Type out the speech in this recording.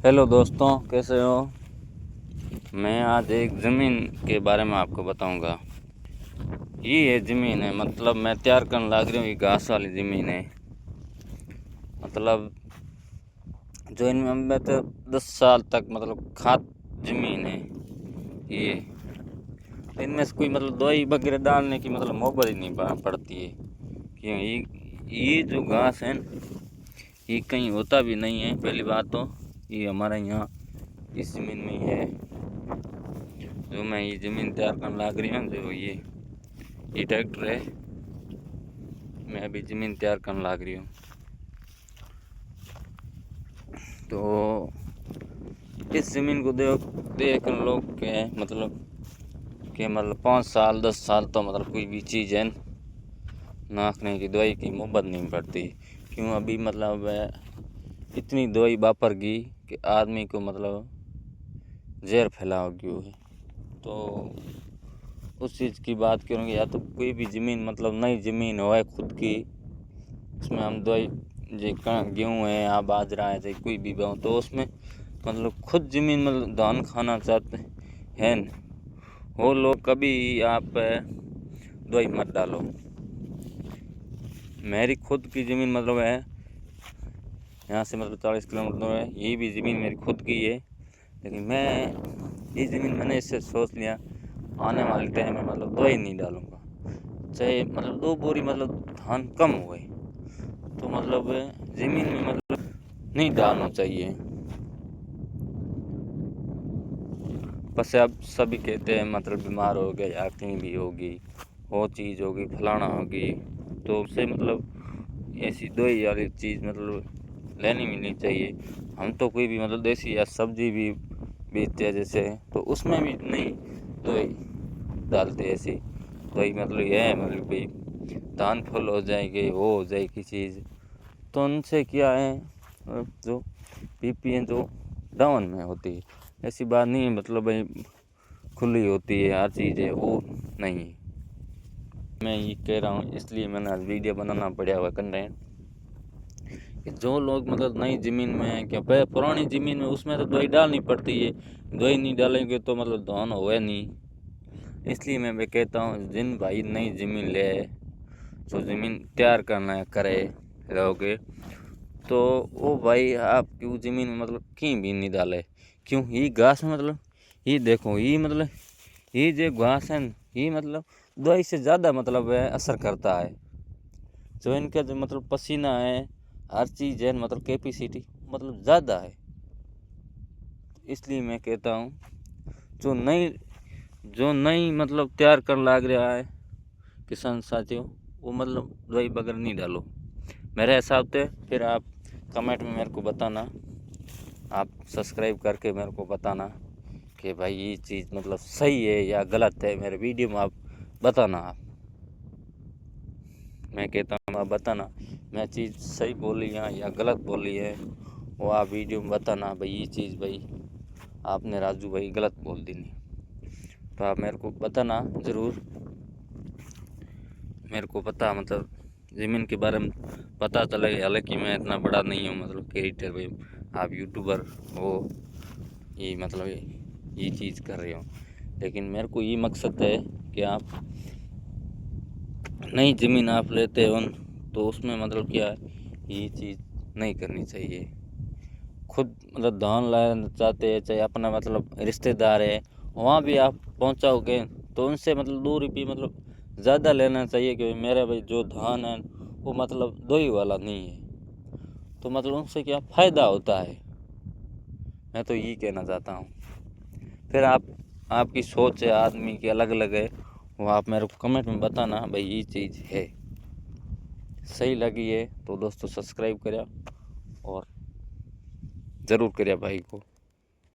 Hello दोस्तों, कैसे हो। मैं आज एक ज़मीन के बारे में आपको बताऊंगा। ये ज़मीन है, मतलब मैं तैयार करने लग रही हूँ। ये घास वाली ज़मीन है, मतलब जो इनमें मैं तो 10 साल तक मतलब खाद ज़मीन है। ये इनमें से कोई मतलब दवाई वगैरह डालने की मतलब मोहब्बत ही नहीं पड़ती है। क्यों ये जो घास है ये कहीं होता भी नहीं है। पहली बात तो ये हमारे यहाँ इस ज़मीन में ही है। जो मैं ये ज़मीन तैयार करने लग रही हूँ, जो ये ट्रैक्टर है, मैं अभी ज़मीन तैयार करने लग रही हूँ। तो इस ज़मीन को देख लोग के मतलब 5 साल 10 साल तो मतलब कोई भी चीज़ है नाखने की दवाई की मोहब्बत नहीं पड़ती। क्यों अभी मतलब इतनी दवाई वापर गई कि आदमी को मतलब जहर फैला गया है। तो उस चीज़ की बात करूँगी, या तो कोई भी ज़मीन मतलब नई ज़मीन हो खुद की, उसमें हम दवाई गेहूँ है या बाजरा है, चाहे कोई भी गेहूँ, तो उसमें मतलब खुद ज़मीन मतलब धान खाना चाहते हैं वो लोग, कभी आप दवाई मत डालो। मेरी खुद की ज़मीन मतलब है यहाँ से मतलब 40 किलोमीटर दूर है। ये भी ज़मीन मेरी खुद की है, लेकिन मैं ये ज़मीन मैंने इससे सोच लिया आने वाले टाइम में मतलब दवाई नहीं डालूँगा। चाहे मतलब 2 बोरी मतलब धान कम हुए तो मतलब ज़मीन में मतलब नहीं डालना चाहिए। बस अब सभी कहते हैं मतलब बीमार हो गए या कहीं भी होगी, वो चीज़ होगी, फलाना होगी, तो उससे मतलब ऐसी दवाई वाली चीज़ मतलब लेनी भी नहीं चाहिए। हम तो कोई भी मतलब देसी या सब्जी भी बेचते हैं जैसे, तो उसमें भी नहीं दवाई डालते। ऐसी दवाई मतलब यह है मतलब भाई धान फुल हो जाएंगे, वो हो जाएगी चीज़, तो उनसे क्या है जो बीपी है जो डाउन में होती है। ऐसी बात नहीं है मतलब भाई खुली होती है हर चीज़ है, वो नहीं है। मैं ये कह रहा हूँ, इसलिए मैंने आज वीडियो बनाना पड़ा हुआ कंटेंट कि जो लोग मतलब नई ज़मीन में क्या पुरानी ज़मीन में उसमें तो दवाई डालनी पड़ती है। दवाई नहीं डालेंगे तो मतलब धान होगा नहीं। इसलिए मैं कहता हूँ जिन भाई नई ज़मीन ले जो ज़मीन तैयार करना करे रहोगे, तो वो भाई आपकी वो ज़मीन में मतलब कहीं भी नहीं डाले। क्यों ये घास मतलब ये देखो, ये मतलब ये जो घास है ये मतलब दवाई से ज़्यादा मतलब असर करता है। जो इनका जो मतलब पसीना है, हर चीज़ है मतलब कैपेसिटी मतलब ज़्यादा है। इसलिए मैं कहता हूँ जो नई मतलब तैयार कर लग रहा है किसान साथियों, वो मतलब दवाई वगैरह नहीं डालो मेरे हिसाब से। फिर आप कमेंट में मेरे को बताना, आप सब्सक्राइब करके मेरे को बताना कि भाई ये चीज़ मतलब सही है या गलत है। मेरे वीडियो में आप बताना। आप मैं कहता हूँ आप बताना मैं चीज़ सही बोली या गलत बोली है, वो आप वीडियो में बताना भाई ये चीज़ भाई आपने राजू भाई गलत बोल दी नहीं। तो आप मेरे को बताना ज़रूर। मेरे को पता मतलब ज़मीन के बारे में पता चला, हालांकि मैं इतना बड़ा नहीं हूँ मतलब क्रिएटर भाई, आप यूट्यूबर हो, ये मतलब ये चीज़ कर रहे हो, लेकिन मेरे को ये मकसद है कि आप नई ज़मीन आप लेते हो तो उसमें मतलब क्या है, ये चीज़ नहीं करनी चाहिए। खुद मतलब धान लाना चाहते हैं, चाहे अपना मतलब रिश्तेदार है वहाँ भी आप पहुँचाओगे तो उनसे मतलब 2 रुपये मतलब ज़्यादा लेना चाहिए। क्योंकि मेरा भाई जो धान है वो मतलब दोई वाला नहीं है, तो मतलब उनसे क्या फ़ायदा होता है। मैं तो यही कहना चाहता हूँ। फिर आपकी सोच है आदमी की अलग अलग है, वो आप मेरे को कमेंट में बताना भाई ये चीज़ है सही लगी है तो दोस्तों सब्सक्राइब करें और ज़रूर करें भाई को।